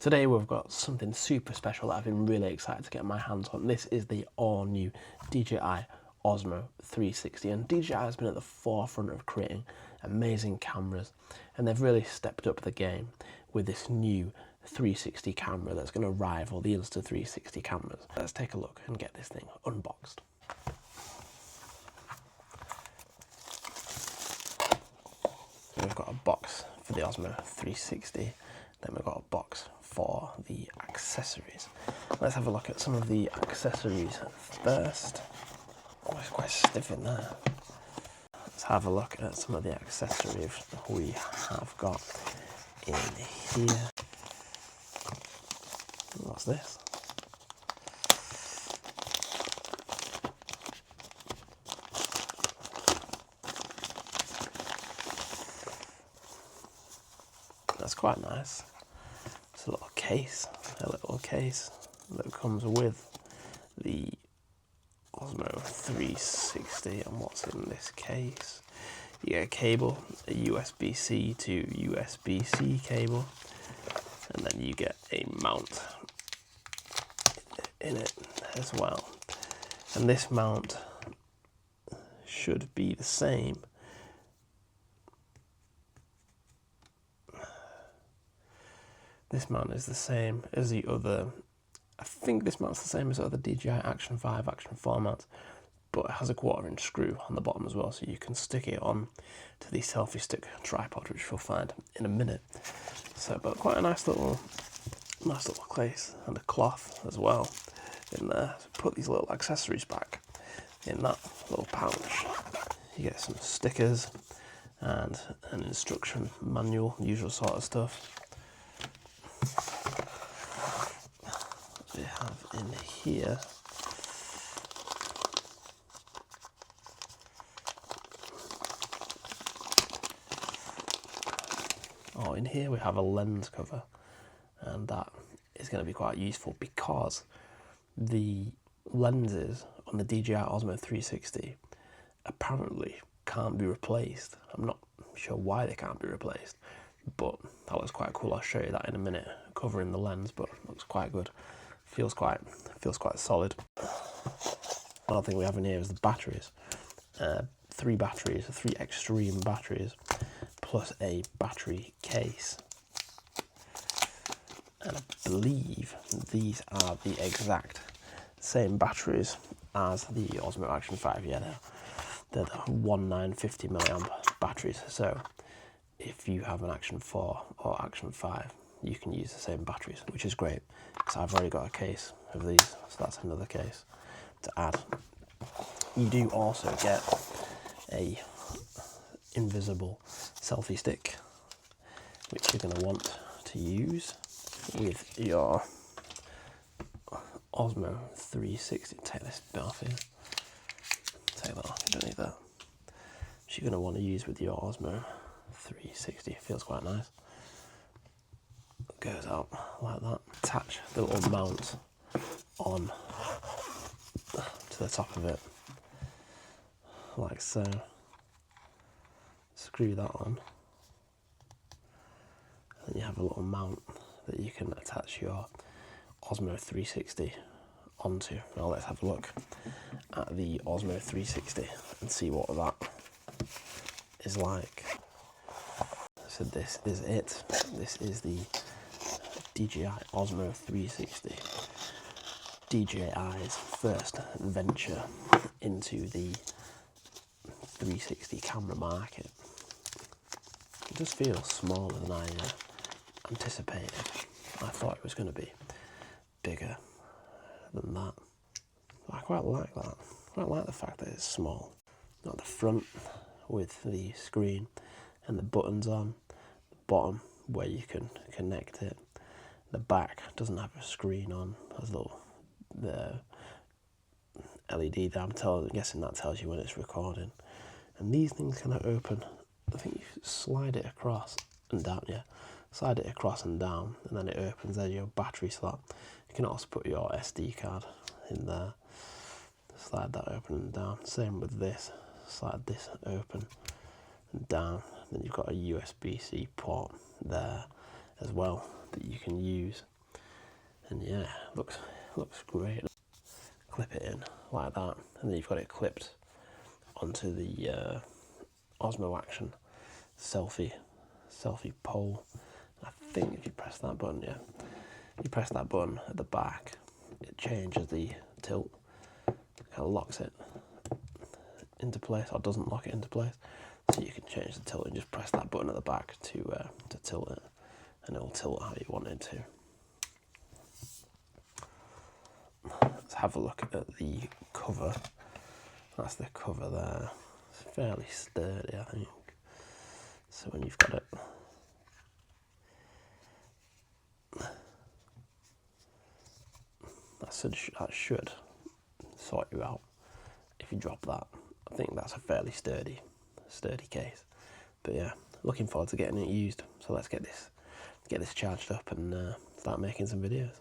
Today we've got something super special that I've been really excited to get my hands on. This is the all-new Dji Osmo 360, and Dji has been at the forefront of creating amazing cameras, and they've really stepped up the game with this new 360 camera that's going to rival the Insta360 cameras. Let's take a look and get this thing unboxed. So we've got a box for the Osmo 360, then we've got a box for the accessories. Let's have a look at some of the accessories first. Oh, it's quite stiff in there. Let's have a look at some of the accessories we have got in here. What's this? That's quite nice. It's a little case that comes with the Osmo 360, and what's in this case? You get a cable, a USB-C to USB-C cable, and then you get a mount in it as well. And this mount should be the same. This mount is the same as the other. I think this mount's the same as the other DJI Action 5, Action 4 mounts, but it has a 1/4-inch screw on the bottom as well, so you can stick it on to the Selfie Stick tripod, which you'll find in a minute. So, but quite a nice little case, and a cloth as well in there. So put these little accessories back in that little pouch. You get some stickers and an instruction manual, usual sort of stuff. We have in here in here we have a lens cover, and that is going to be quite useful because the lenses on the DJI Osmo 360 apparently can't be replaced. I'm not sure why they can't be replaced, but that looks quite cool. I'll show you that in a minute, covering the lens, but it looks quite good. Feels quite solid. Another thing we have in here is the batteries. 3 batteries, 3 extreme batteries, plus a battery case. And I believe these are the exact same batteries as the Osmo Action 5. Yeah, they're the 1950 milliamp batteries. So if you have an Action 4 or Action 5, you can use the same batteries, which is great because I've already got a case of these, so that's another case to add. You do also get a invisible selfie stick, which you're going to want to use with your Osmo 360. Take this bit off here. Take that off, you don't need that. Which you're going to want to use with your Osmo 360. It feels quite nice. It goes out like that. Attach the little mount on to the top of it, like so. Screw that on, and you have a little mount that you can attach your Osmo 360 onto. Now let's have a look at the Osmo 360 and see what that is like. So this is it. This is the DJI Osmo 360. DJI's first venture into the 360 camera market. It just feels smaller than I anticipated. I thought it was going to be bigger than that. I quite like that. I quite like the fact that it's small. Got the front with the screen and the buttons on, the bottom where you can connect it. The back doesn't have a screen on. There's the LED there. I'm guessing that tells you when it's recording. And these things kind of open. I think you slide it across and down, yeah. Slide it across and down, and then it opens. There's your battery slot. You can also put your SD card in there. Slide that open and down. Same with this. Slide this open and down. Then you've got a USB-C port there as well. that you can use, and yeah, looks great. Clip it in like that, and then you've got it clipped onto the Osmo Action selfie pole. I think if you press that button, yeah, you press that button at the back, it changes the tilt, kind of locks it into place, or doesn't lock it into place. So you can change the tilt and just press that button at the back to tilt it, and it'll tilt how you want it to. Let's have a look at the cover. That's the cover there. It's fairly sturdy, I think. So when you've got it, that should sort you out if you drop that. I think that's a fairly sturdy case. But yeah, looking forward to getting it used. So let's get this charged up and start making some videos.